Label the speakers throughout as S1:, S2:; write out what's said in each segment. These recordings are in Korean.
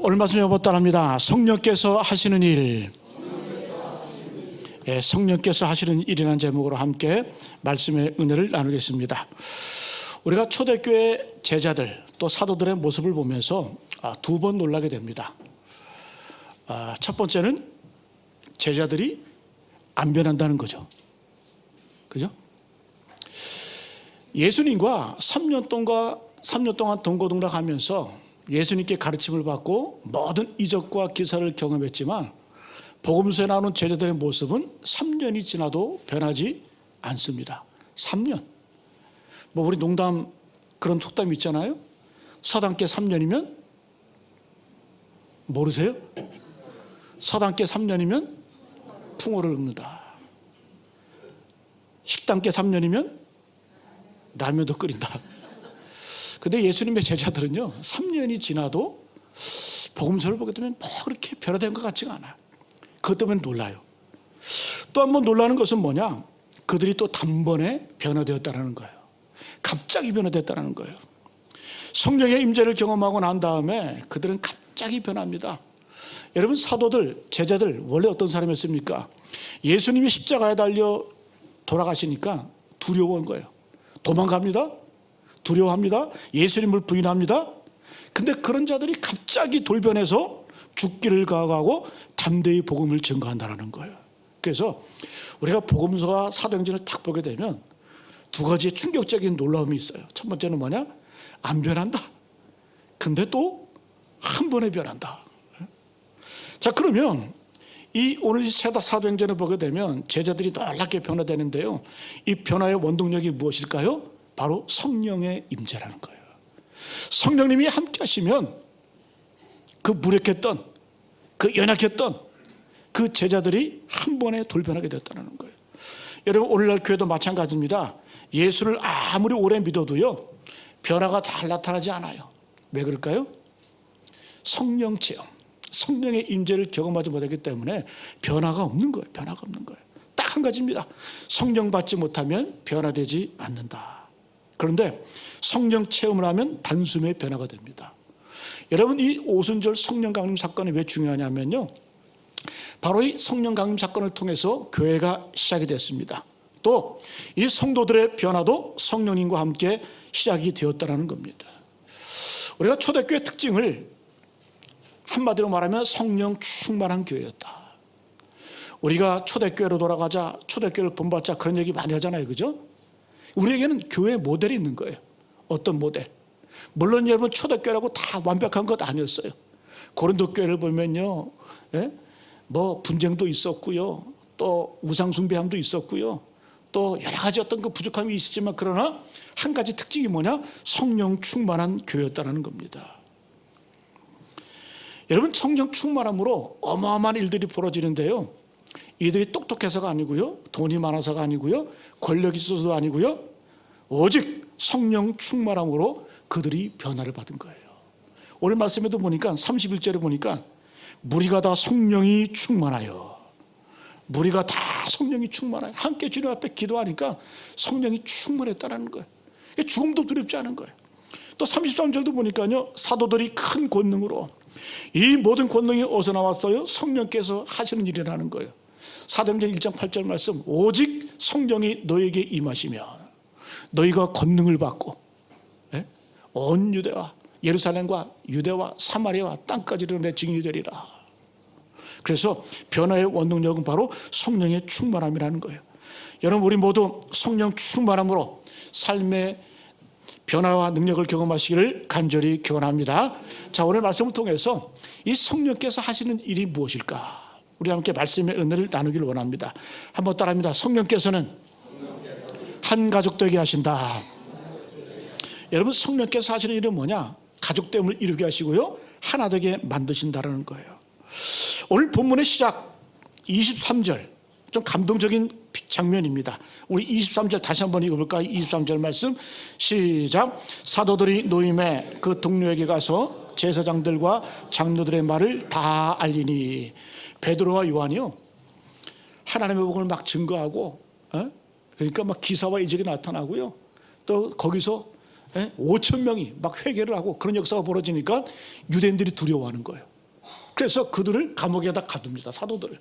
S1: 오늘 말씀 여보 따라합니다. 성령께서 하시는 일. 성령께서 하시는 일이라는 제목으로 함께 말씀의 은혜를 나누겠습니다. 우리가 초대교회 제자들 또 사도들의 모습을 보면서 두 번 놀라게 됩니다. 첫 번째는 제자들이 안 변한다는 거죠. 그죠? 예수님과 3년 동안 동고동락하면서 예수님께 가르침을 받고 모든 이적과 기사를 경험했지만 복음서에 나오는 제자들의 모습은 3년이 지나도 변하지 않습니다. 3년. 우리 농담 그런 속담이 있잖아요. 서당께 3년이면 모르세요? 서당께 3년이면 풍어를 읊는다. 식당께 3년이면 라면도 끓인다. 근데 예수님의 제자들은요 3년이 지나도 복음서를 보게 되면 그렇게 변화된 것 같지가 않아요. 그것 때문에 놀라요. 또 한 번 놀라는 것은 뭐냐, 그들이 또 단번에 변화되었다는 거예요. 갑자기 변화됐다는 거예요. 성령의 임재를 경험하고 난 다음에 그들은 갑자기 변합니다. 여러분, 사도들, 제자들 원래 어떤 사람이었습니까? 예수님이 십자가에 달려 돌아가시니까 두려워한 거예요. 도망갑니다. 두려워합니다. 예수님을 부인합니다. 근데 그런 자들이 갑자기 돌변해서 죽기를 각오하고 담대히 복음을 증거한다는 거예요. 그래서 우리가 복음서와 사도행전을 딱 보게 되면 두 가지의 충격적인 놀라움이 있어요. 첫 번째는 뭐냐? 안 변한다. 근데 또 한 번에 변한다. 자, 그러면 이 오늘 사도행전을 보게 되면 제자들이 놀랍게 변화되는데요. 이 변화의 원동력이 무엇일까요? 바로 성령의 임재라는 거예요. 성령님이 함께 하시면 그 무력했던, 그 연약했던 그 제자들이 한 번에 돌변하게 됐다는 거예요. 여러분, 오늘날 교회도 마찬가지입니다. 예수를 아무리 오래 믿어도요 변화가 잘 나타나지 않아요. 왜 그럴까요? 성령 체험, 성령의 임재를 경험하지 못하기 때문에 변화가 없는 거예요. 변화가 없는 거예요. 딱 한 가지입니다. 성령 받지 못하면 변화되지 않는다. 그런데 성령 체험을 하면 단숨에 변화가 됩니다. 여러분, 이 오순절 성령 강림 사건이 왜 중요하냐면요, 바로 이 성령 강림 사건을 통해서 교회가 시작이 됐습니다. 또 이 성도들의 변화도 성령님과 함께 시작이 되었다는 겁니다. 우리가 초대교회 특징을 한마디로 말하면 성령 충만한 교회였다. 우리가 초대교회로 돌아가자, 초대교회를 본받자, 그런 얘기 많이 하잖아요. 그죠? 우리에게는 교회 모델이 있는 거예요. 어떤 모델? 물론 여러분, 초대교회라고 다 완벽한 것 아니었어요. 고린도 교회를 보면요, 분쟁도 있었고요, 또 우상숭배함도 있었고요, 또 여러 가지 어떤 그 부족함이 있었지만, 그러나 한 가지 특징이 뭐냐? 성령 충만한 교회였다는 겁니다. 여러분, 성령 충만함으로 어마어마한 일들이 벌어지는데요, 이들이 똑똑해서가 아니고요, 돈이 많아서가 아니고요, 권력이 있어서도 아니고요, 오직 성령 충만함으로 그들이 변화를 받은 거예요. 오늘 말씀에도 보니까 31절에 보니까 무리가 다 성령이 충만하여, 무리가 다 성령이 충만하여 함께 주님 앞에 기도하니까 성령이 충만했다는 거예요. 죽음도 두렵지 않은 거예요. 또 33절도 보니까요, 사도들이 큰 권능으로, 이 모든 권능이 어디서 나왔어요? 성령께서 하시는 일이라는 거예요. 사도행전 1장 8절 말씀, 오직 성령이 너에게 임하시면 너희가 권능을 받고 온 유대와 예루살렘과 유대와 사마리아와 땅까지 이르러 내 증인이 되리라. 그래서 변화의 원동력은 바로 성령의 충만함이라는 거예요. 여러분, 우리 모두 성령 충만함으로 삶의 변화와 능력을 경험하시기를 간절히 기원합니다. 자, 오늘 말씀을 통해서 이 성령께서 하시는 일이 무엇일까? 우리 함께 말씀의 은혜를 나누기를 원합니다. 한번 따라합니다. 성령께서는 한 가족 되게 하신다. 여러분, 성령께서 하시는 일은 뭐냐? 가족됨을 이루게 하시고요, 하나 되게 만드신다는 거예요. 오늘 본문의 시작 23절, 좀 감동적인 장면입니다. 우리 23절 다시 한번 읽어볼까요? 23절 말씀 시작. 사도들이 노임에 그 동료에게 가서 제사장들과 장로들의 말을 다 알리니. 베드로와 요한이요, 하나님의 복음을 막 증거하고, 그러니까 막 기사와 이적이 나타나고요, 또 거기서 5천 명이 막 회개를 하고 그런 역사가 벌어지니까 유대인들이 두려워하는 거예요. 그래서 그들을 감옥에다 가둡니다. 사도들을.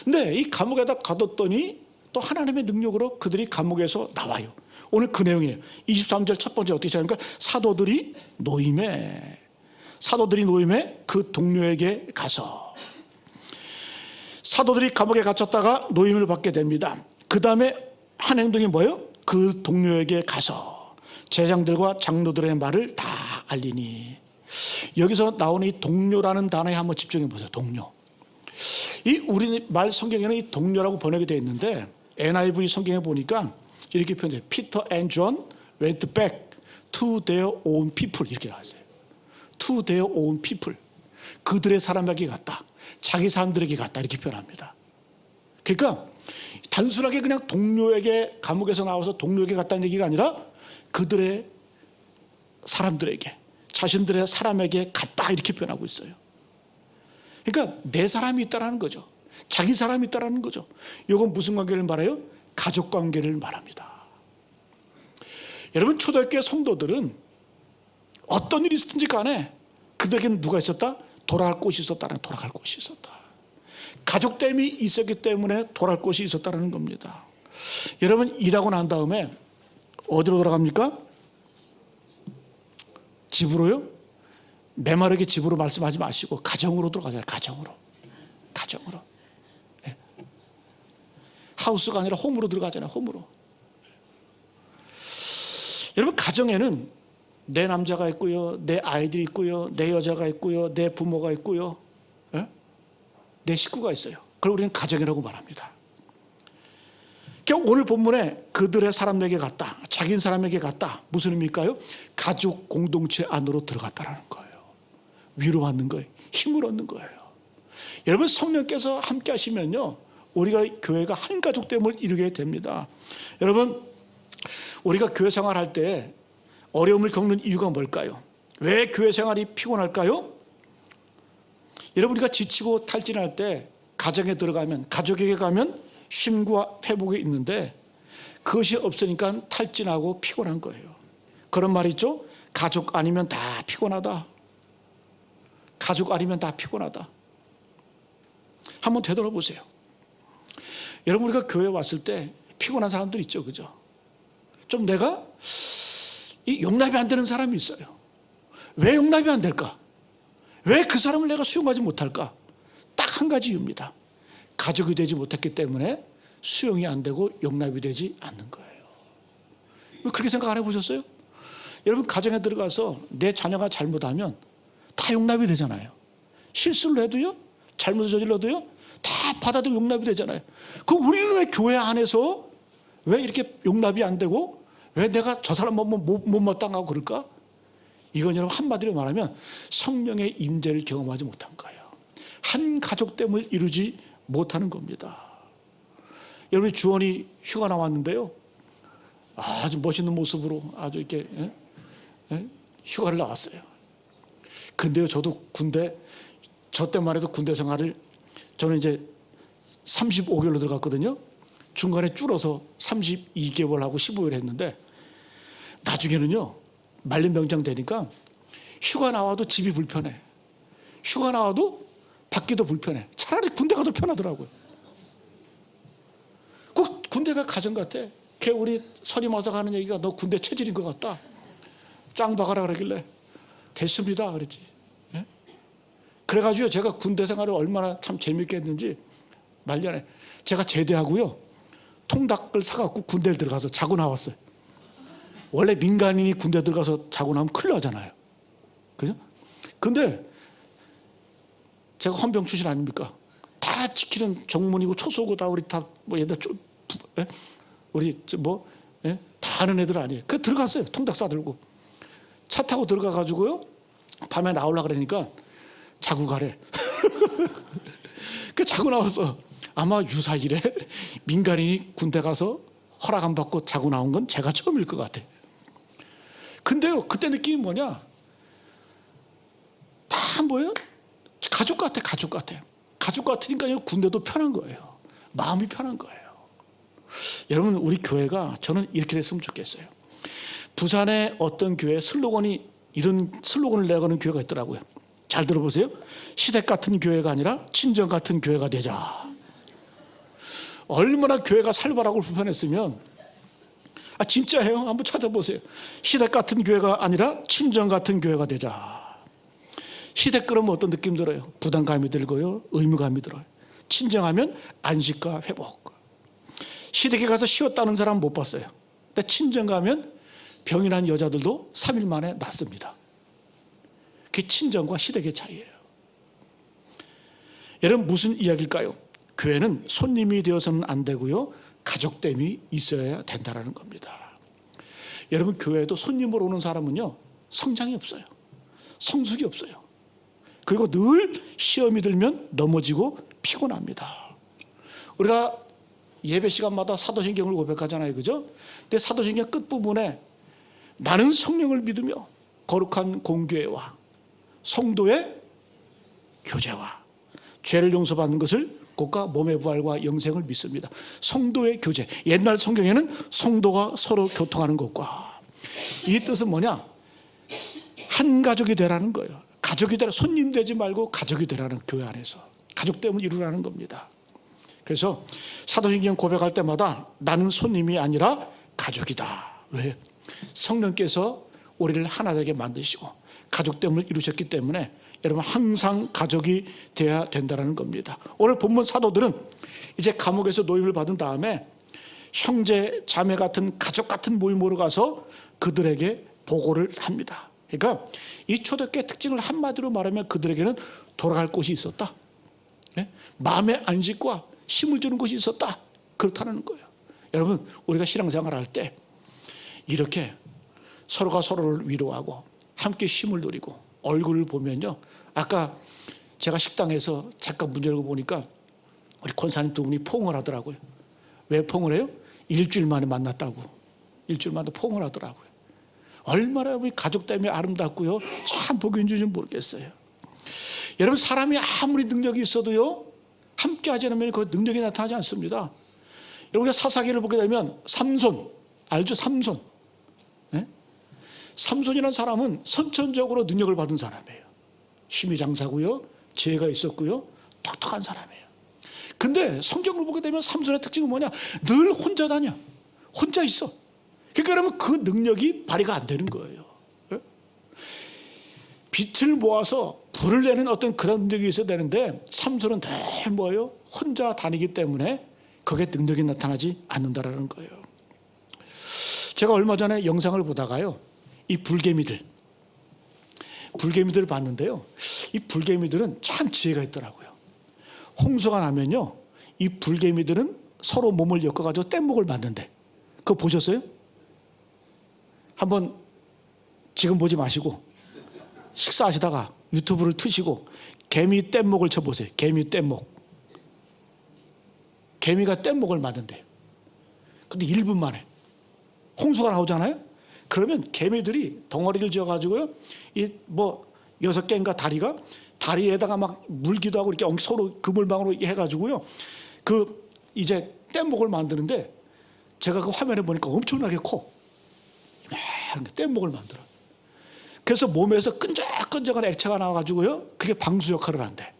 S1: 근데 이 감옥에다 가뒀더니 또 하나님의 능력으로 그들이 감옥에서 나와요. 오늘 그 내용이에요. 23절 첫 번째 어떻게 시작하니까 사도들이 노임에 그 동료에게 가서, 사도들이 감옥에 갇혔다가 노임을 받게 됩니다. 그 다음에 한 행동이 뭐예요? 그 동료에게 가서 제장들과 장로들의 말을 다 알리니. 여기서 나오는 이 동료라는 단어에 한번 집중해 보세요. 동료. 이 우리말 성경에는 이 동료라고 번역이 되어 있는데 NIV 성경에 보니까 이렇게 표현돼요. Peter and John went back to their own people, 이렇게 나왔어요. To their own people. 그들의 사람에게 갔다. 자기 사람들에게 갔다, 이렇게 표현합니다. 그러니까 단순하게 그냥 동료에게, 감옥에서 나와서 동료에게 갔다는 얘기가 아니라 그들의 사람들에게, 자신들의 사람에게 갔다, 이렇게 표현하고 있어요. 그러니까 내 사람이 있다라는 거죠. 자기 사람이 있다라는 거죠. 이건 무슨 관계를 말해요? 가족 관계를 말합니다. 여러분, 초대교회 성도들은 어떤 일이 있든지 간에 그들에게는 누가 있었다? 돌아갈 곳이 있었다는, 돌아갈 곳이 있었다. 가족됨이 있었기 때문에 돌아갈 곳이 있었다는 겁니다. 여러분, 일하고 난 다음에 어디로 돌아갑니까? 집으로요? 메마르게 집으로 말씀하지 마시고 가정으로 돌아가잖아요. 가정으로. 네. 하우스가 아니라 홈으로 들어가잖아요. 홈으로. 여러분, 가정에는 내 남자가 있고요, 내 아이들이 있고요, 내 여자가 있고요, 내 부모가 있고요, 내 식구가 있어요. 그걸 우리는 가정이라고 말합니다. 그러니까 오늘 본문에 그들의 사람에게 갔다, 자기 사람에게 갔다, 무슨 의미일까요? 가족 공동체 안으로 들어갔다라는 거예요. 위로받는 거예요. 힘을 얻는 거예요. 여러분, 성령께서 함께 하시면요, 우리가 교회가 한 가족됨을 이루게 됩니다. 여러분, 우리가 교회 생활할 때 어려움을 겪는 이유가 뭘까요? 왜 교회 생활이 피곤할까요? 여러분, 우리가 지치고 탈진할 때 가정에 들어가면, 가족에게 가면 쉼과 회복이 있는데 그것이 없으니까 탈진하고 피곤한 거예요. 그런 말 있죠? 가족 아니면 다 피곤하다. 가족 아니면 다 피곤하다. 한번 되돌아보세요. 여러분, 우리가 교회 왔을 때 피곤한 사람들 있죠, 그죠? 좀 내가 이 용납이 안 되는 사람이 있어요. 왜 용납이 안 될까? 왜 그 사람을 내가 수용하지 못할까? 딱 한 가지 이유입니다. 가족이 되지 못했기 때문에 수용이 안 되고 용납이 되지 않는 거예요. 왜 그렇게 생각 안 해보셨어요? 여러분, 가정에 들어가서 내 자녀가 잘못하면 다 용납이 되잖아요. 실수를 해도요, 잘못을 저질러도요, 다 받아도 용납이 되잖아요. 그럼 우리는 왜 교회 안에서 왜 이렇게 용납이 안 되고 왜 내가 저 사람 못마땅하고 그럴까? 이건 여러분, 한마디로 말하면 성령의 임재를 경험하지 못한 거예요. 한 가족됨을 이루지 못하는 겁니다. 여러분, 주원이 휴가 나왔는데요, 아주 멋있는 모습으로 아주 이렇게 휴가를 나왔어요. 근데요, 저도 군대, 저 때만 해도 군대 생활을, 저는 이제 35개월로 들어갔거든요. 중간에 줄어서 32개월하고 15일 했는데, 나중에는요, 말년 병장 되니까 휴가 나와도 집이 불편해. 휴가 나와도 받기도 불편해. 차라리 군대가 더 편하더라고요. 꼭 군대가 가정 같아. 걔 우리 선임 와서 가는 얘기가 너 군대 체질인 것 같다. 짱 박아라 그러길래 됐습니다 그랬지. 예? 그래가지고 제가 군대 생활을 얼마나 참 재밌게 했는지, 말년에 제가 제대하고요, 통닭을 사갖고 군대를 들어가서 자고 나왔어요. 원래 민간인이 군대 들어가서 자고 나면 큰일 나잖아요. 그죠? 근데 제가 헌병 출신 아닙니까? 다 지키는 정문이고 초소고 다 우리 다 뭐 옛날 우리 뭐 다 아는 애들 아니에요. 그 들어갔어요. 통닭 싸들고 차 타고 들어가가지고요, 밤에 나오려고 그러니까 자고 가래. 그 자고 나와서 아마 유사일에 민간인이 군대 가서 허락 안 받고 자고 나온 건 제가 처음일 것 같아. 근데요, 그때 느낌이 뭐냐? 다 뭐예요? 가족 같아, 가족 같아. 가족 같으니까 군대도 편한 거예요. 마음이 편한 거예요. 여러분, 우리 교회가 저는 이렇게 됐으면 좋겠어요. 부산에 어떤 교회 슬로건이, 이런 슬로건을 내거는 교회가 있더라고요. 잘 들어보세요. 시댁 같은 교회가 아니라 친정 같은 교회가 되자. 얼마나 교회가 살벌하고 불편했으면, 진짜예요. 한번 찾아보세요. 시댁 같은 교회가 아니라 친정 같은 교회가 되자. 시댁 그러면 어떤 느낌 들어요? 부담감이 들고요, 의무감이 들어요. 친정하면 안식과 회복. 시댁에 가서 쉬었다는 사람 못 봤어요. 근데 친정 가면 병이 난 여자들도 3일 만에 낫습니다. 그게 친정과 시댁의 차이예요. 여러분, 무슨 이야기일까요? 교회는 손님이 되어서는 안 되고요, 가족됨이 있어야 된다는 겁니다. 여러분, 교회에도 손님으로 오는 사람은요, 성장이 없어요. 성숙이 없어요. 그리고 늘 시험이 들면 넘어지고 피곤합니다. 우리가 예배 시간마다 사도신경을 고백하잖아요, 그죠? 근데 사도신경 끝부분에 나는 성령을 믿으며 거룩한 공교회와 성도의 교제와 죄를 용서받는 것을 곧가 몸의 부활과 영생을 믿습니다. 성도의 교제. 옛날 성경에는 성도가 서로 교통하는 것과, 이 뜻은 뭐냐? 한 가족이 되라는 거예요. 가족이 되라. 손님 되지 말고 가족이 되라는, 교회 안에서 가족됨을 이루라는 겁니다. 그래서 사도신경 고백할 때마다 나는 손님이 아니라 가족이다. 왜? 성령께서 우리를 하나 되게 만드시고 가족됨을 이루셨기 때문에 여러분 항상 가족이 되어야 된다는 겁니다. 오늘 본문 사도들은 이제 감옥에서 노임을 받은 다음에 형제 자매 같은 가족 같은 모임으로 가서 그들에게 보고를 합니다. 그러니까 이 초대교회 특징을 한마디로 말하면 그들에게는 돌아갈 곳이 있었다, 마음의 안식과 힘을 주는 곳이 있었다, 그렇다는 거예요. 여러분, 우리가 신앙생활 할 때 이렇게 서로가 서로를 위로하고 함께 힘을 누리고 얼굴을 보면요, 아까 제가 식당에서 잠깐 문 열고 보니까 우리 권사님 두 분이 포옹을 하더라고요. 왜 포옹을 해요? 일주일 만에 만났다고. 일주일 만에 포옹을 하더라고요. 얼마나 우리 가족 때문에 아름답고요, 참 복이 있는지 모르겠어요. 여러분, 사람이 아무리 능력이 있어도요, 함께 하지 않으면 그 능력이 나타나지 않습니다. 여러분, 우리가 사사기를 보게 되면 삼손 알죠? 삼손. 네? 삼손이라는 사람은 선천적으로 능력을 받은 사람이에요. 힘이 장사고요, 지혜가 있었고요, 똑똑한 사람이에요. 근데 성경을 보게 되면 삼손의 특징은 뭐냐? 늘 혼자 다녀. 혼자 있어. 그러니까 그러면 그 능력이 발휘가 안 되는 거예요. 빛을 모아서 불을 내는 어떤 그런 능력이 있어야 되는데 삼손은 늘 뭐예요? 혼자 다니기 때문에 거기에 능력이 나타나지 않는다라는 거예요. 제가 얼마 전에 영상을 보다가요, 이 불개미들을 봤는데요, 이 불개미들은 참 지혜가 있더라고요. 홍수가 나면요, 이 불개미들은 서로 몸을 엮어가지고 뗏목을 만든대. 그거 보셨어요? 한번 지금 보지 마시고 식사하시다가 유튜브를 트시고 개미 뗏목을 쳐보세요. 개미 뗏목. 개미가 뗏목을 만든대요. 근데 1분 만에 홍수가 나오잖아요. 그러면 개미들이 덩어리를 지어가지고요, 이 뭐 6개인가 다리에다가 막 물기도 하고 이렇게 서로 그물망으로 해가지고요, 그 이제 뗏목을 만드는데 제가 그 화면에 보니까 엄청나게 커. 뗏목을 만들어. 그래서 몸에서 끈적끈적한 액체가 나와가지고요, 그게 방수 역할을 한대.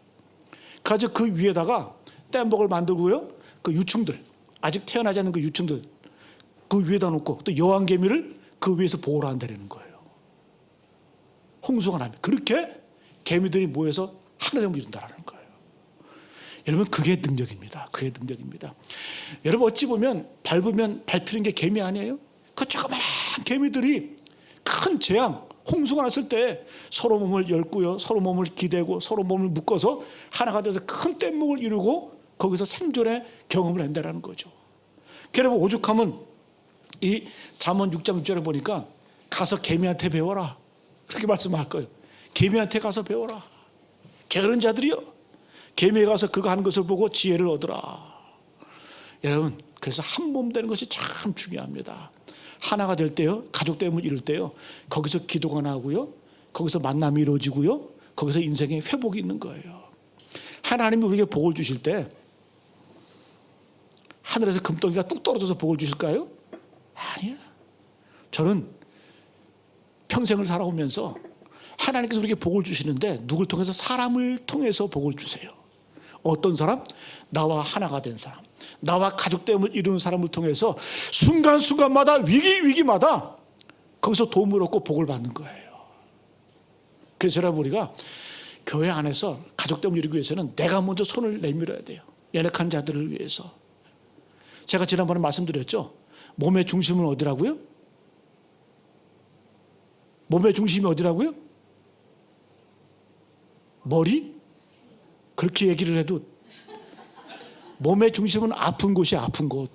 S1: 그래서 그 위에다가 뗏목을 만들고요, 그 유충들, 아직 태어나지 않은 그 유충들 그 위에다 놓고 또 여왕개미를 그 위에서 보호를 한다는 거예요. 홍수가 나면 그렇게 개미들이 모여서 하나됨을 이룬다는 거예요. 여러분, 그게 능력입니다. 그게 능력입니다. 여러분, 어찌 보면 밟으면 밟히는 게 개미 아니에요? 그 조그마한 개미들이 큰 재앙, 홍수가 났을 때 서로 몸을 엮고요, 서로 몸을 기대고 서로 몸을 묶어서 하나가 돼서 큰 뗏목을 이루고 거기서 생존의 경험을 한다는 거죠. 여러분, 오죽하면 이 잠언 6장 6절에 보니까 가서 개미한테 배워라, 그렇게 말씀할 거예요. 개미한테 가서 배워라. 게으른 자들이요, 개미에 가서 그가 하는 것을 보고 지혜를 얻으라. 여러분, 그래서 한 몸 되는 것이 참 중요합니다. 하나가 될 때요, 가족됨을 이룰 때요, 거기서 기도가 나오고요, 거기서 만남이 이루어지고요, 거기서 인생의 회복이 있는 거예요. 하나님이 우리에게 복을 주실 때 하늘에서 금덩이가 뚝 떨어져서 복을 주실까요? 아니야. 저는 평생을 살아오면서 하나님께서 우리에게 복을 주시는데 누굴 통해서? 사람을 통해서 복을 주세요. 어떤 사람? 나와 하나가 된 사람, 나와 가족됨을 이루는 사람을 통해서 순간순간마다 위기마다 거기서 도움을 얻고 복을 받는 거예요. 그래서 여러분, 우리가 교회 안에서 가족됨을 이루기 위해서는 내가 먼저 손을 내밀어야 돼요. 연약한 자들을 위해서. 제가 지난번에 말씀드렸죠. 몸의 중심은 어디라고요? 몸의 중심이 어디라고요? 머리? 그렇게 얘기를 해도 몸의 중심은 아픈 곳이 아픈 곳.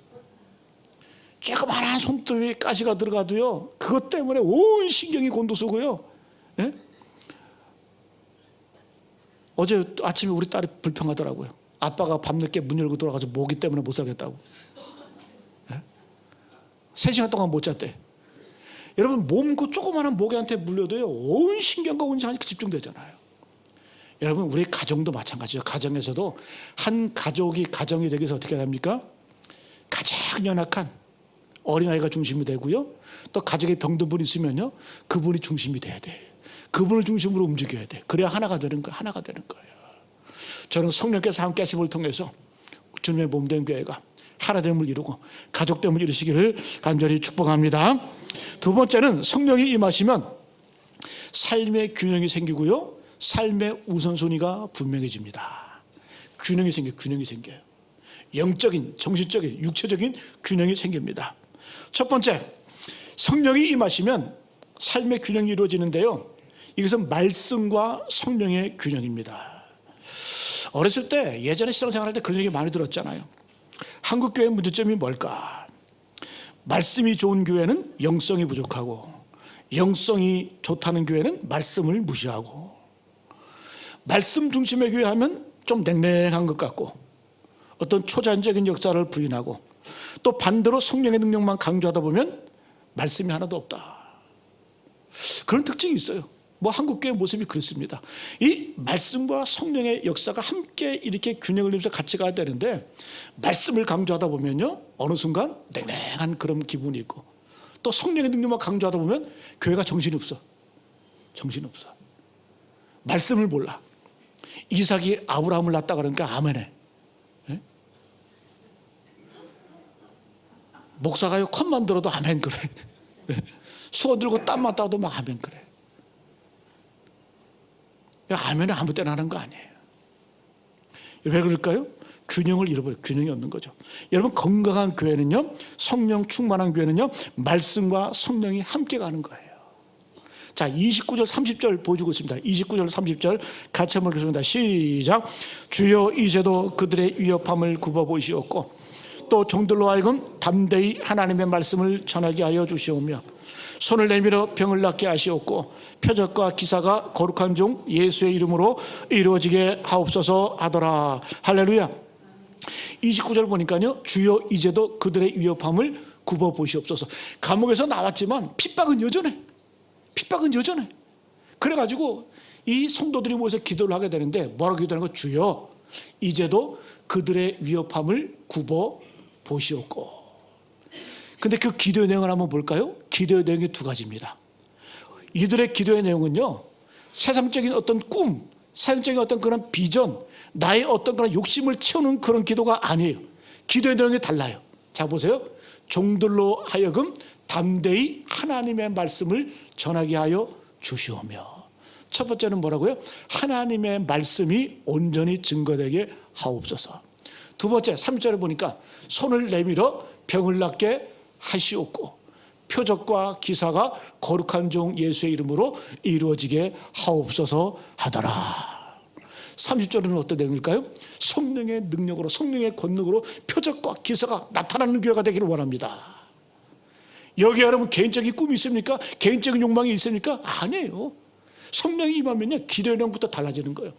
S1: 조그마한 손톱에 가시가 들어가도요, 그것 때문에 온 신경이 곤두서고요. 예? 어제 아침에 우리 딸이 불평하더라고요. 아빠가 밤늦게 문 열고 돌아가서 모기 때문에 못 살겠다고. 예? 3시간 동안 못 잤대. 여러분, 몸 그 조그마한 모기한테 물려도요, 온 신경과 온 힘이 집중되잖아요. 여러분, 우리 가정도 마찬가지죠. 가정에서도 한 가족이 가정이 되기 위해서 어떻게 합니까? 가장 연약한 어린아이가 중심이 되고요, 또 가족에 병든 분이 있으면요, 그분이 중심이 돼야 돼. 그분을 중심으로 움직여야 돼. 그래야 하나가 되는 거예요. 하나가 되는 거예요. 저는 성령께서 함께 하심을 통해서 주님의 몸된 교회가 하나됨을 이루고 가족됨을 이루시기를 간절히 축복합니다. 두 번째는 성령이 임하시면 삶의 균형이 생기고요, 삶의 우선순위가 분명해집니다. 균형이 생겨요. 영적인, 정신적인, 육체적인 균형이 생깁니다. 첫 번째, 성령이 임하시면 삶의 균형이 이루어지는데요, 이것은 말씀과 성령의 균형입니다. 어렸을 때, 예전에 신앙생활할 때 그런 얘기 많이 들었잖아요. 한국 교회의 문제점이 뭘까? 말씀이 좋은 교회는 영성이 부족하고, 영성이 좋다는 교회는 말씀을 무시하고, 말씀 중심의 교회 하면 좀 냉랭한 것 같고, 어떤 초자연적인 역사를 부인하고, 또 반대로 성령의 능력만 강조하다 보면 말씀이 하나도 없다. 그런 특징이 있어요. 뭐 한국교회 모습이 그렇습니다. 이 말씀과 성령의 역사가 함께 이렇게 균형을 이루면서 같이 가야 되는데, 말씀을 강조하다 보면요, 어느 순간 냉랭한 그런 기분이 있고, 또 성령의 능력만 강조하다 보면 교회가 정신이 없어. 말씀을 몰라. 이삭이 아브라함을 낳았다 그러니까 아멘해. 예? 목사가요, 컷만 들어도 아멘 그래. 수건 들고 땀만 따도 막 아멘 그래. 아멘은 아무 때나 하는 거 아니에요. 왜 그럴까요? 균형을 잃어버려요. 균형이 없는 거죠. 여러분, 건강한 교회는요, 성령 충만한 교회는요, 말씀과 성령이 함께 가는 거예요. 자, 29절 30절 보여주고 있습니다. 29절 30절 같이 한번 읽겠습니다. 시작. 주여 이제도 그들의 위협함을 굽어보시옵고 또 종들로 하여금 담대히 하나님의 말씀을 전하게 하여 주시오며 손을 내밀어 병을 낫게 하시옵고 표적과 기사가 거룩한 종 예수의 이름으로 이루어지게 하옵소서 하더라. 할렐루야. 29절 보니까요, 주여 이제도 그들의 위협함을 굽어보시옵소서. 감옥에서 나왔지만 핍박은 여전해. 그래가지고 이 성도들이 모여서 기도를 하게 되는데, 뭐라고 기도하는 거? 주여 이제도 그들의 위협함을 굽어보시옵고. 근데 그 기도의 내용을 한번 볼까요? 기도의 내용이 두 가지입니다. 이들의 기도의 내용은요, 세상적인 어떤 꿈, 세상적인 어떤 그런 비전, 나의 어떤 그런 욕심을 채우는 그런 기도가 아니에요. 기도의 내용이 달라요. 자, 보세요. 종들로 하여금 담대히 하나님의 말씀을 전하게 하여 주시오며. 첫 번째는 뭐라고요? 하나님의 말씀이 온전히 증거되게 하옵소서. 두 번째 3절에 보니까 손을 내밀어 병을 낫게 하시옵고 표적과 기사가 거룩한 종 예수의 이름으로 이루어지게 하옵소서 하더라. 30절은 어떤 내용일까요? 성령의 능력으로, 성령의 권능으로 표적과 기사가 나타나는 교회가 되기를 원합니다. 여기 여러분 개인적인 꿈이 있습니까? 개인적인 욕망이 있습니까? 아니에요. 성령이 임하면요, 기도의 내용부터 달라지는 거예요.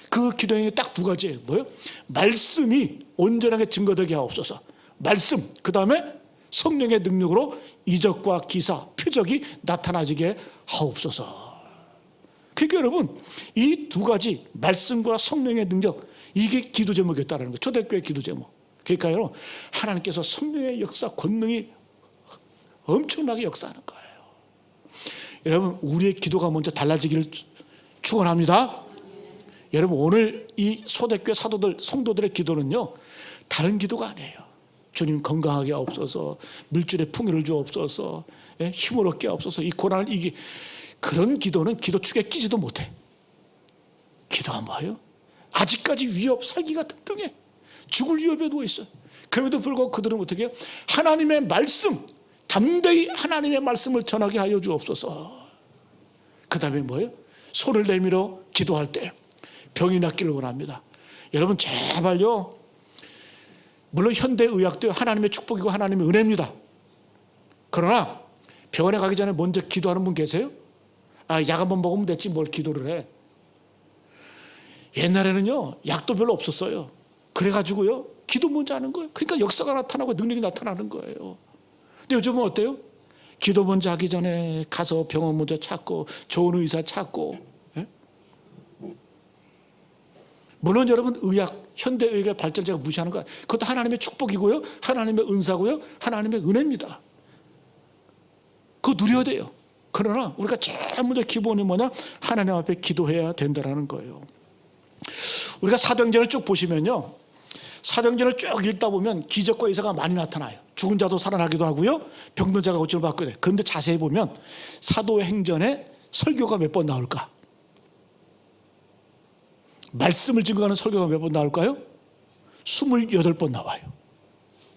S1: 그 기도의 내용이 딱 두 가지예요. 뭐예요? 말씀이 온전하게 증거되게 하옵소서. 말씀, 그 다음에 성령의 능력으로 이적과 기사, 표적이 나타나지게 하옵소서. 그러니까 여러분, 이 두 가지, 말씀과 성령의 능력, 이게 기도 제목이었다는 거예요. 초대교회 기도 제목. 그러니까 여러분, 하나님께서 성령의 역사, 권능이 엄청나게 역사하는 거예요. 여러분, 우리의 기도가 먼저 달라지기를 축원합니다. 여러분, 오늘 이 초대교회 사도들, 성도들의 기도는요, 다른 기도가 아니에요. 주님 건강하게 하옵소서, 물질의 풍요를 주옵소서, 힘을 얻게 하옵소서, 이 고난을 이기. 그런 기도는 기도 축에 끼지도 못해. 기도가 뭐예요? 아직까지 위협, 살기가 등등해. 죽을 위협에 누워있어요. 그럼에도 불구하고 그들은 어떻게 해요? 하나님의 말씀, 담대히 하나님의 말씀을 전하게 하여 주옵소서. 그 다음에 뭐예요? 손을 내밀어 기도할 때 병이 낫기를 원합니다. 여러분, 제발요, 물론 현대의학도 하나님의 축복이고 하나님의 은혜입니다. 그러나 병원에 가기 전에 먼저 기도하는 분 계세요? 약 한번 먹으면 됐지 뭘 기도를 해. 옛날에는요, 약도 별로 없었어요. 그래가지고요, 기도 먼저 하는 거예요. 그러니까 역사가 나타나고 능력이 나타나는 거예요. 근데 요즘은 어때요? 기도 먼저 하기 전에 가서 병원 먼저 찾고 좋은 의사 찾고. 예? 물론 여러분, 의학, 현대의학의 발전 제가 무시하는 거, 그것도 하나님의 축복이고요, 하나님의 은사고요, 하나님의 은혜입니다. 그거 누려야 돼요. 그러나 우리가 제일 먼저 기본이 뭐냐? 하나님 앞에 기도해야 된다는 거예요. 우리가 사도행전을 쭉 보시면요, 사도행전을 쭉 읽다 보면 기적과 이사가 많이 나타나요. 죽은 자도 살아나기도 하고요, 병든 자가 고침을 받고 그래요. 그런데 자세히 보면 사도행전에 설교가 몇 번 나올까? 말씀을 증거하는 설교가 몇 번 나올까요? 28번 나와요.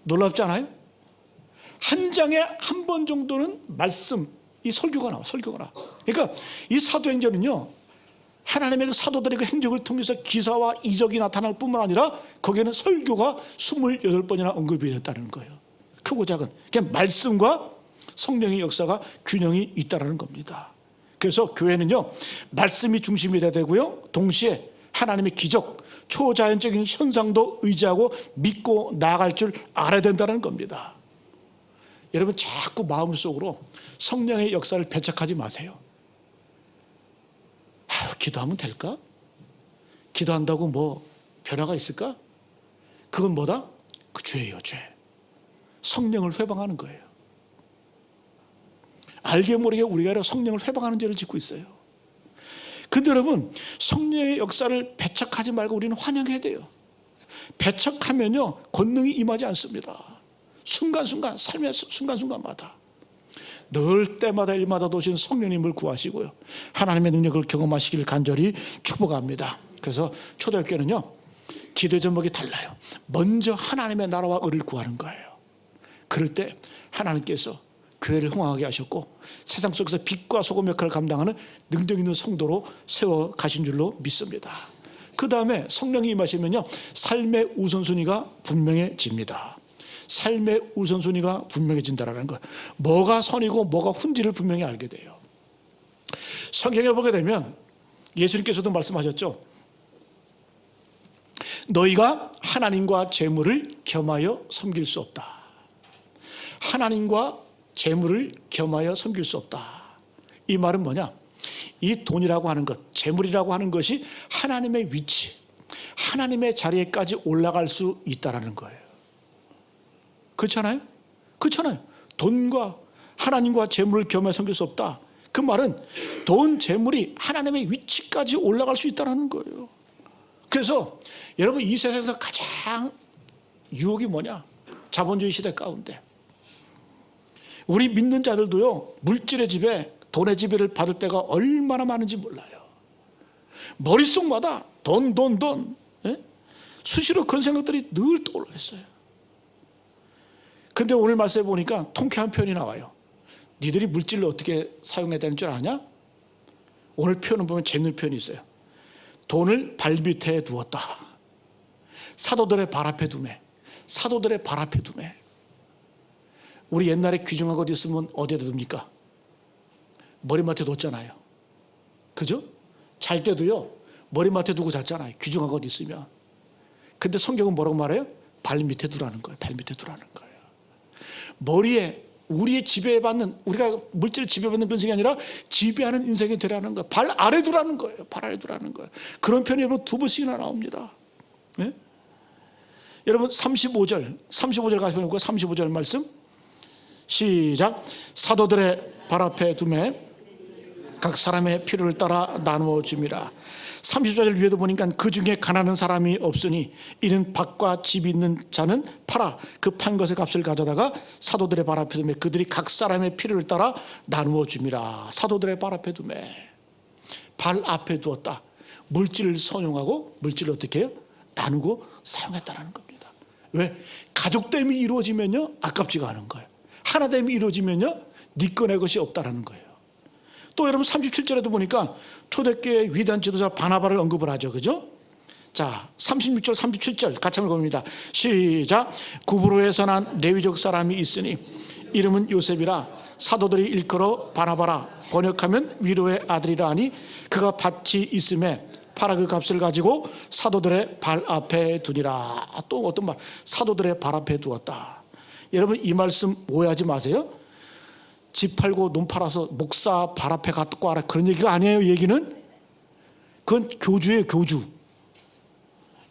S1: 놀랍지 않아요? 한 장에 한 번 정도는 말씀, 이 설교가 나와, 설교가 나와. 그러니까 이 사도행전은요, 하나님의 그 사도들의 그 행적을 통해서 기사와 이적이 나타날 뿐만 아니라 거기에는 설교가 28번이나 언급이 됐다는 거예요. 크고 작은, 그냥 말씀과 성령의 역사가 균형이 있다는 겁니다. 그래서 교회는요, 말씀이 중심이 돼야 되고요, 동시에 하나님의 기적, 초자연적인 현상도 의지하고 믿고 나아갈 줄 알아야 된다는 겁니다. 여러분, 자꾸 마음속으로 성령의 역사를 배척하지 마세요. 기도하면 될까? 기도한다고 뭐 변화가 있을까? 그건 뭐다? 그 죄예요, 죄. 성령을 회방하는 거예요. 알게 모르게 우리가 성령을 회방하는 죄를 짓고 있어요. 근데 여러분, 성령의 역사를 배척하지 말고 우리는 환영해야 돼요. 배척하면요, 권능이 임하지 않습니다. 순간순간, 삶의 순간순간마다 늘 때마다 일마다 도신 성령님을 구하시고요, 하나님의 능력을 경험하시길 간절히 축복합니다. 그래서 초대교회는요, 기도 제목이 달라요. 먼저 하나님의 나라와 의를 구하는 거예요. 그럴 때 하나님께서 교회를 흥황하게 하셨고 세상 속에서 빛과 소금 역할을 감당하는 능력 있는 성도로 세워 가신 줄로 믿습니다. 그 다음에 성령이 임하시면요, 삶의 우선순위가 분명해집니다. 삶의 우선순위가 분명해진다는 거예요. 뭐가 선이고 뭐가 훈지를 분명히 알게 돼요. 성경에 보게 되면 예수님께서도 말씀하셨죠. 너희가 하나님과 재물을 겸하여 섬길 수 없다. 하나님과 재물을 겸하여 섬길 수 없다. 이 말은 뭐냐? 이 돈이라고 하는 것, 재물이라고 하는 것이 하나님의 위치, 하나님의 자리에까지 올라갈 수 있다는 거예요. 그렇잖아요? 그렇잖아요. 돈과 하나님과 재물을 겸하여 섬길 수 없다. 그 말은 돈, 재물이 하나님의 위치까지 올라갈 수 있다는 거예요. 그래서 여러분, 이 세상에서 가장 유혹이 뭐냐? 자본주의 시대 가운데 우리 믿는 자들도요, 물질의 지배, 돈의 지배를 받을 때가 얼마나 많은지 몰라요. 머릿속마다 돈, 예? 수시로 그런 생각들이 늘 떠올라 있어요. 근데 오늘 말씀해 보니까 통쾌한 표현이 나와요. 니들이 물질을 어떻게 사용해야 되는 줄 아냐? 오늘 표현을 보면 재밌는 표현이 있어요. 돈을 발밑에 두었다. 사도들의 발 앞에 두매. 사도들의 발 앞에 두매. 우리 옛날에 귀중한 것 있으면 어디에다 둡니까? 머리맡에 뒀잖아요. 그죠? 잘 때도요, 머리맡에 두고 잤잖아요. 귀중한 것 있으면. 근데 성경은 뭐라고 말해요? 발밑에 두라는 거예요. 발밑에 두라는 거예요. 머리에, 우리의 지배받는, 우리가 물질을 지배받는 그런 인생이 아니라 지배하는 인생이 되라는 거예요. 발 아래 두라는 거예요. 발 아래 두라는 거예요. 그런 표현이 여러분 2번씩이나 나옵니다. 네? 여러분 35절 가시면 35절 말씀 시작. 사도들의 발 앞에 두매 각 사람의 필요를 따라 나누어 줍니다. 30절 위에도 보니까 그 중에 가난한 사람이 없으니 이는 밭과 집이 있는 자는 팔아 그 판 것의 값을 가져다가 사도들의 발 앞에 두매 그들이 각 사람의 필요를 따라 나누어 줍니다. 사도들의 발 앞에 두매, 발 앞에 두었다. 물질을 선용하고 물질을 어떻게 해요? 나누고 사용했다는 겁니다. 왜? 가족됨이 이루어지면요 아깝지가 않은 거예요. 하나됨이 이루어지면요 네 거 내 것이 없다라는 거예요. 또 여러분 37절에도 보니까 초대교회의 위대한 지도자 바나바를 언급을 하죠. 그죠? 자, 36절 37절 같이 한번 봅니다. 시작. 구브로에서 난 레위족 사람이 있으니 이름은 요셉이라 사도들이 일컬어 바나바라 번역하면 위로의 아들이라 하니 그가 밭이 있음에 팔아 그 값을 가지고 사도들의 발 앞에 두니라. 또 어떤 말? 사도들의 발 앞에 두었다. 여러분 이 말씀 오해하지 마세요. 집 팔고 논 팔아서 목사 발 앞에 갖고 와라 그런 얘기가 아니에요. 얘기는 그건 교주예요. 교주.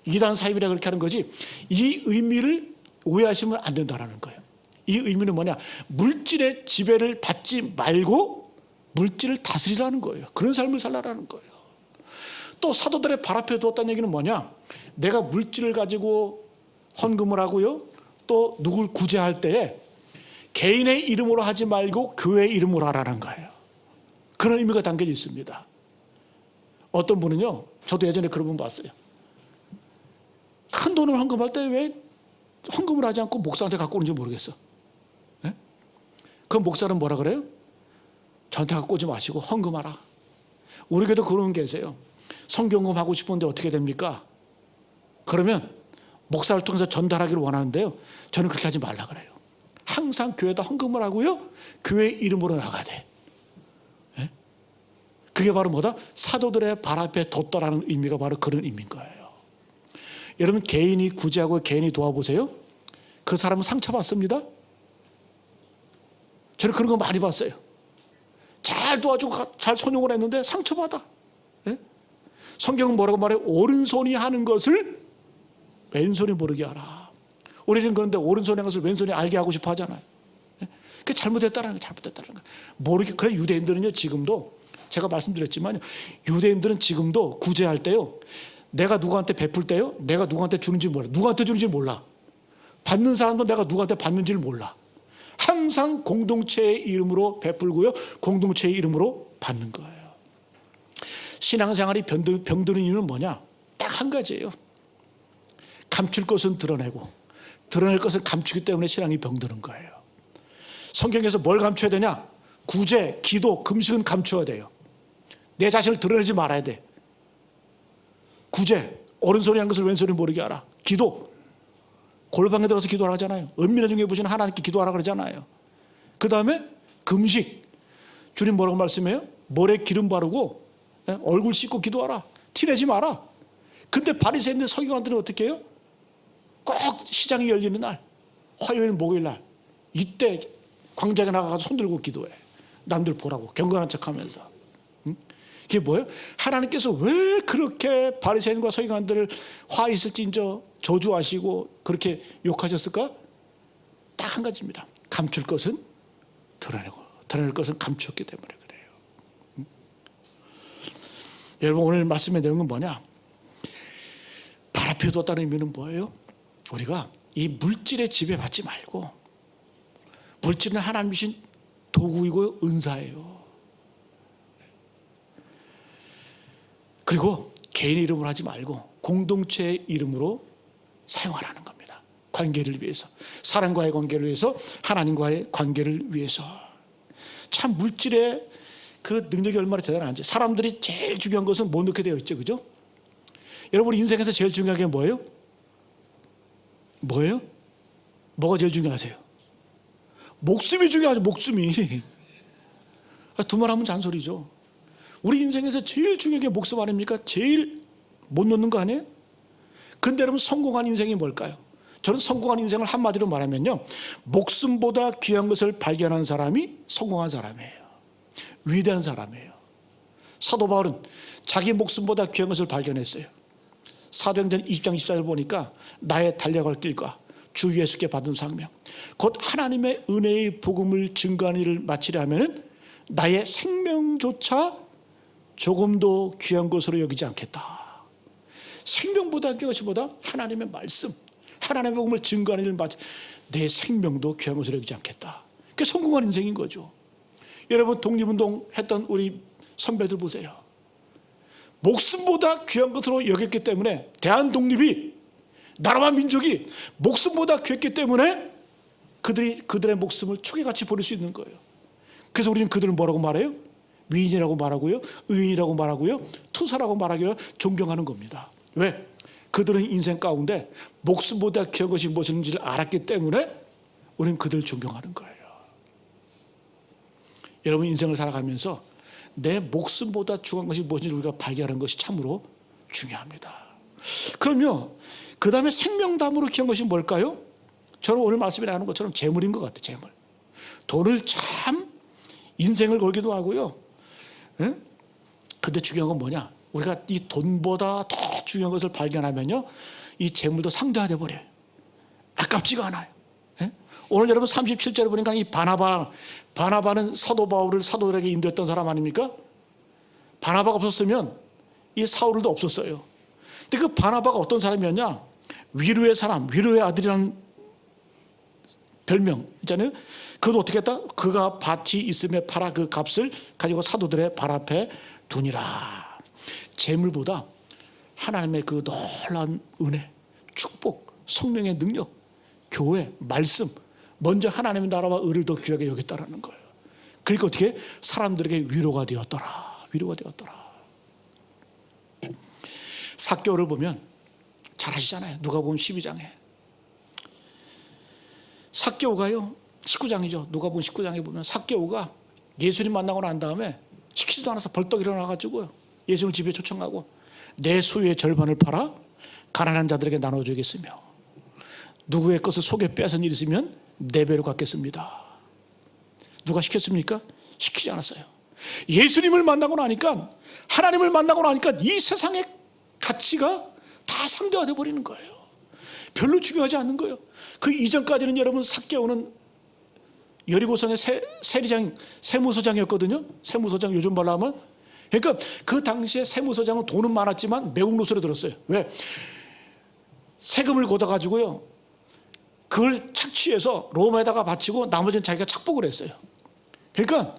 S1: 이단 사입이라 그렇게 하는 거지. 이 의미를 오해하시면 안 된다는 거예요. 이 의미는 뭐냐? 물질의 지배를 받지 말고 물질을 다스리라는 거예요. 그런 삶을 살라라는 거예요. 또 사도들의 발 앞에 두었다는 얘기는 뭐냐? 내가 물질을 가지고 헌금을 하고요, 또 누굴 구제할 때에 개인의 이름으로 하지 말고 교회의 이름으로 하라는 거예요. 그런 의미가 담겨져 있습니다. 어떤 분은요, 저도 예전에 그런 분 봤어요. 큰 돈을 헌금할 때 왜 헌금을 하지 않고 목사한테 갖고 오는지 모르겠어. 네? 그 목사는 뭐라 그래요? 저한테 갖고 오지 마시고 헌금하라. 우리 교회도 그런 분 계세요. 성경금 하고 싶은데 어떻게 됩니까? 그러면 목사를 통해서 전달하기를 원하는데요, 저는 그렇게 하지 말라 그래요. 항상 교회에다 헌금을 하고요, 교회 이름으로 나가야 돼. 네? 그게 바로 뭐다? 사도들의 발 앞에 뒀다라는 의미가 바로 그런 의미인 거예요. 여러분 개인이 구제하고 개인이 도와보세요. 그 사람은 상처받습니다. 저는 그런 거 많이 봤어요. 잘 도와주고 잘 선용을 했는데 상처받아. 네? 성경은 뭐라고 말해요? 오른손이 하는 것을 왼손이 모르게 하라. 우리는 그런데 오른손이 하는 것을 왼손이 알게 하고 싶어 하잖아요. 네? 그게 잘못됐다는 거예요. 잘못됐다는 거예요. 모르게. 그래 유대인들은요 지금도 제가 말씀드렸지만 유대인들은 지금도 구제할 때요, 내가 누구한테 베풀 때요, 내가 누구한테 주는지 몰라. 누구한테 주는지 몰라. 받는 사람도 내가 누구한테 받는지를 몰라. 항상 공동체의 이름으로 베풀고요, 공동체의 이름으로 받는 거예요. 신앙생활이 병드는 이유는 뭐냐? 딱 한 가지예요. 감출 것은 드러내고 드러낼 것은 감추기 때문에 신앙이 병드는 거예요. 성경에서 뭘 감춰야 되냐? 구제, 기도, 금식은 감춰야 돼요. 내 자신을 드러내지 말아야 돼. 구제, 오른손이 하는 것을 왼손이 모르게 하라. 기도, 골방에 들어서 기도하라 하잖아요. 은밀한 중에 보시는 하나님께 기도하라 그러잖아요. 그 다음에 금식, 주님 뭐라고 말씀해요? 머리에 기름 바르고 얼굴 씻고 기도하라. 티내지 마라. 근데 바리새인들 서기관들은 어떻게 해요? 꼭 시장이 열리는 날, 화요일 목요일 날, 이때 광장에 나가서 손 들고 기도해. 남들 보라고 경건한 척하면서. 그게 뭐예요? 하나님께서 왜 그렇게 바리새인과 서기관들을 화 있을진저 저주하시고 그렇게 욕하셨을까? 딱 한 가지입니다. 감출 것은 드러내고 드러낼 것은 감추었기 때문에 그래요. 여러분 오늘 말씀의 내용은 뭐냐? 발 앞에 뒀다는 의미는 뭐예요? 우리가 이 물질에 지배받지 말고, 물질은 하나님 주신 도구이고 은사예요. 그리고 개인 이름으로 하지 말고 공동체의 이름으로 사용하라는 겁니다. 관계를 위해서, 사람과의 관계를 위해서, 하나님과의 관계를 위해서. 참 물질의 그 능력이 얼마나 대단한지. 사람들이 제일 중요한 것은 못 넣게 되어 있죠, 그죠? 여러분 인생에서 제일 중요한 게 뭐예요? 뭐예요? 뭐가 제일 중요하세요? 목숨이 중요하죠. 목숨이. 두 말 하면 잔소리죠. 우리 인생에서 제일 중요한 게 목숨 아닙니까? 제일 못 놓는 거 아니에요? 근데 여러분 성공한 인생이 뭘까요? 저는 성공한 인생을 한마디로 말하면요, 목숨보다 귀한 것을 발견한 사람이 성공한 사람이에요. 위대한 사람이에요. 사도 바울은 자기 목숨보다 귀한 것을 발견했어요. 사도행전 20장 24절 보니까 나의 달려갈 길과 주 예수께 받은 상명, 곧 하나님의 은혜의 복음을 증거하는 일을 마치려 하면은 나의 생명조차 조금도 귀한 것으로 여기지 않겠다. 생명보다 귀한 것이보다 하나님의 말씀, 하나님의 복음을 증거하는 일을 내 생명도 귀한 것으로 여기지 않겠다. 그게 성공한 인생인 거죠. 여러분, 독립운동 했던 우리 선배들 보세요. 목숨보다 귀한 것으로 여겼기 때문에, 대한독립이, 나라와 민족이 목숨보다 귀했기 때문에 그들의 목숨을 축에같이 버릴 수 있는 거예요. 그래서 우리는 그들을 뭐라고 말해요? 위인이라고 말하고요, 의인이라고 말하고요, 투사라고 말하고요, 존경하는 겁니다. 왜? 그들은 인생 가운데 목숨보다 귀한 것이 무엇인지를 알았기 때문에 우리는 그들을 존경하는 거예요. 여러분, 인생을 살아가면서 내 목숨보다 중요한 것이 무엇인지 우리가 발견하는 것이 참으로 중요합니다. 그러면 그 다음에 생명담으로 귀한 것이 뭘까요? 저는 오늘 말씀에 나오는 것처럼 재물인 것 같아요. 재물. 돈을 참 인생을 걸기도 하고요. 근데 중요한 건 뭐냐? 우리가 이 돈보다 더 중요한 것을 발견하면요, 이 재물도 상대화돼 버려요. 아깝지가 않아요. 오늘 여러분 37절에 보니까 이 바나바는 사도 바울을 사도들에게 인도했던 사람 아닙니까? 바나바가 없었으면 이 사울도 없었어요. 근데 그 바나바가 어떤 사람이었냐? 위로의 사람, 위로의 아들이라는 별명 있잖아요. 그것도 어떻게 했다? 그가 밭이 있음에 팔아 그 값을 가지고 사도들의 발 앞에 두니라. 재물보다 하나님의 그 놀라운 은혜, 축복, 성령의 능력, 교회, 말씀, 먼저 하나님의 나라와 의를 더 귀하게 여겼다라는 거예요. 그러니까 어떻게? 사람들에게 위로가 되었더라. 위로가 되었더라. 삭개오를 보면 잘 아시잖아요. 누가복음 12장에 삭개오가요, 19장이죠. 누가복음 19장에 보면 삭개오가 예수님 만나고 난 다음에 시키지도 않아서 벌떡 일어나가지고 예수님을 집에 초청하고 내 소유의 절반을 팔아 가난한 자들에게 나눠주겠으며 누구의 것을 속에 빼앗은 일이 있으면 네 배로 갚겠습니다. 누가 시켰습니까? 시키지 않았어요. 예수님을 만나고 나니까, 하나님을 만나고 나니까 이 세상의 가치가 다 상대화돼 버리는 거예요. 별로 중요하지 않는 거예요. 그 이전까지는 여러분 삭개오는 여리고성의 세무서장이었거든요. 세무서장, 요즘 말로 하면. 그러니까 그 당시에 세무서장은 돈은 많았지만 매국노소를 들었어요. 왜? 세금을 걷어가지고요, 그걸 착취해서 로마에다가 바치고 나머지는 자기가 착복을 했어요. 그러니까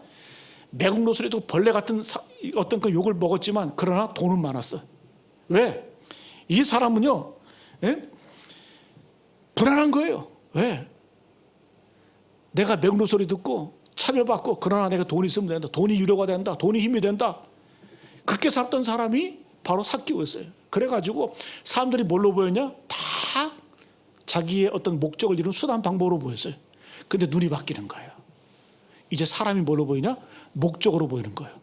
S1: 매국노소에도 벌레 같은 어떤 그 욕을 먹었지만 그러나 돈은 많았어. 왜? 이 사람은요, 불안한 거예요. 왜? 내가 매국노 소리 듣고 차별받고, 그러나 내가 돈이 있으면 된다. 돈이 유료가 된다. 돈이 힘이 된다. 그렇게 살던 사람이 바로 삭개오였어요. 그래가지고 사람들이 뭘로 보였냐? 다 자기의 어떤 목적을 이루는 수단 방법으로 보였어요. 근데 눈이 바뀌는 거예요. 이제 사람이 뭘로 보이냐? 목적으로 보이는 거예요.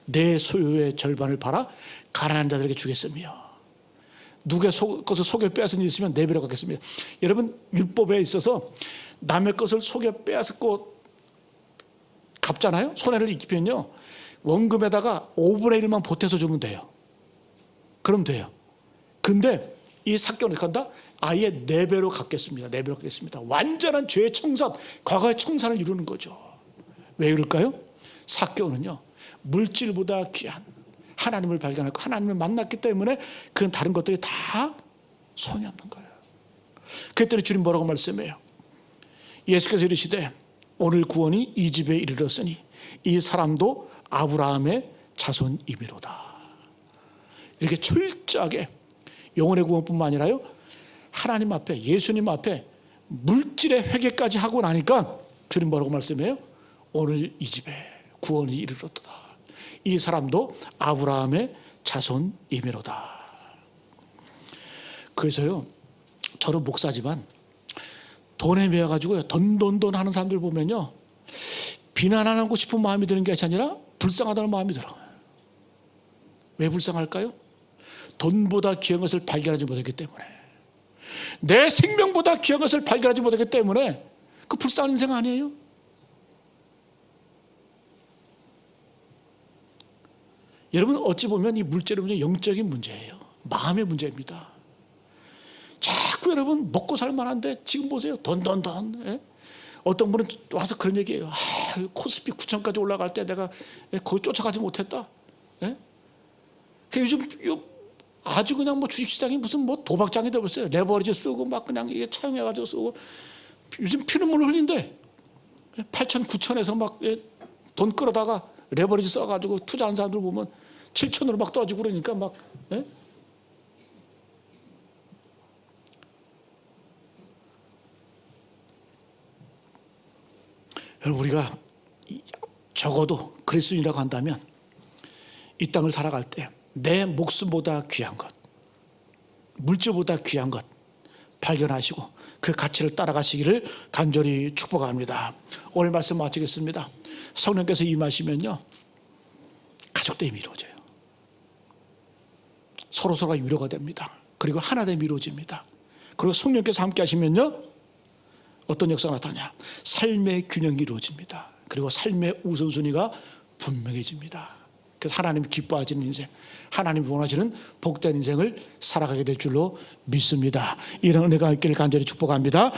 S1: 내 소유의 절반을 팔아 가난한 자들에게 주겠으며 누구의 것을 속에 빼앗은 일이 있으면 네 배로 갚겠습니다. 여러분, 율법에 있어서 남의 것을 속에 빼앗고 갚잖아요. 손해를 입히면요, 원금에다가 5분의 1만 보태서 주면 돼요. 그럼 돼요. 근데 이 삭개오는 간다? 아예 네 배로 갚겠습니다. 네 배로 갚겠습니다. 완전한 죄의 청산, 과거의 청산을 이루는 거죠. 왜 그럴까요? 삭개오는요, 물질보다 귀한 하나님을 발견하고 하나님을 만났기 때문에 그건 다른 것들이 다 소용이 없는 거예요. 그랬더니 주님 뭐라고 말씀해요? 예수께서 이르시되 오늘 구원이 이 집에 이르렀으니 이 사람도 아브라함의 자손이미로다. 이렇게 철저하게 영혼의 구원뿐만 아니라요, 하나님 앞에, 예수님 앞에 물질의 회개까지 하고 나니까 주님 뭐라고 말씀해요? 오늘 이 집에 구원이 이르렀도다. 이 사람도 아브라함의 자손이미로다. 그래서요, 저는 목사지만 돈에 매여가지고요, 돈 하는 사람들 보면요, 비난하고 싶은 마음이 드는 게 아니라 불쌍하다는 마음이 들어요. 왜 불쌍할까요? 돈보다 귀한 것을 발견하지 못했기 때문에, 내 생명보다 귀한 것을 발견하지 못했기 때문에 그 불쌍한 인생 아니에요? 여러분, 어찌 보면 이 물질의 문제, 영적인 문제예요. 마음의 문제입니다. 자꾸 여러분 먹고 살만한데 지금 보세요. 돈. 예? 어떤 분은 와서 그런 얘기해요. 코스피 9천까지 올라갈 때 내가 거기 쫓아가지 못했다. 예? 요즘 아주 그냥 뭐 주식시장이 무슨 뭐 도박장이 되어버렸어요. 레버리지 쓰고 막 그냥 이게 차용해가지고 쓰고 요즘 피눈물 흘린대. 8천, 9천에서 막 돈 끌어다가 레버리지 써가지고 투자한 사람들 보면 7천으로 막 떠지고 그러니까 막. 예? 여러분, 우리가 적어도 그리스도인이라고 한다면 이 땅을 살아갈 때 내 목숨보다 귀한 것, 물질보다 귀한 것 발견하시고 그 가치를 따라가시기를 간절히 축복합니다. 오늘 말씀 마치겠습니다. 성령께서 임하시면요, 가족도 힘이 이루어져요. 서로서로가 위로가 됩니다. 그리고 하나됨이 이루어집니다. 그리고 성령께서 함께 하시면요, 어떤 역사가 나타나냐? 삶의 균형이 이루어집니다. 그리고 삶의 우선순위가 분명해집니다. 그래서 하나님이 기뻐하시는 인생, 하나님이 원하시는 복된 인생을 살아가게 될 줄로 믿습니다. 이런 은혜가 있기를 간절히 축복합니다.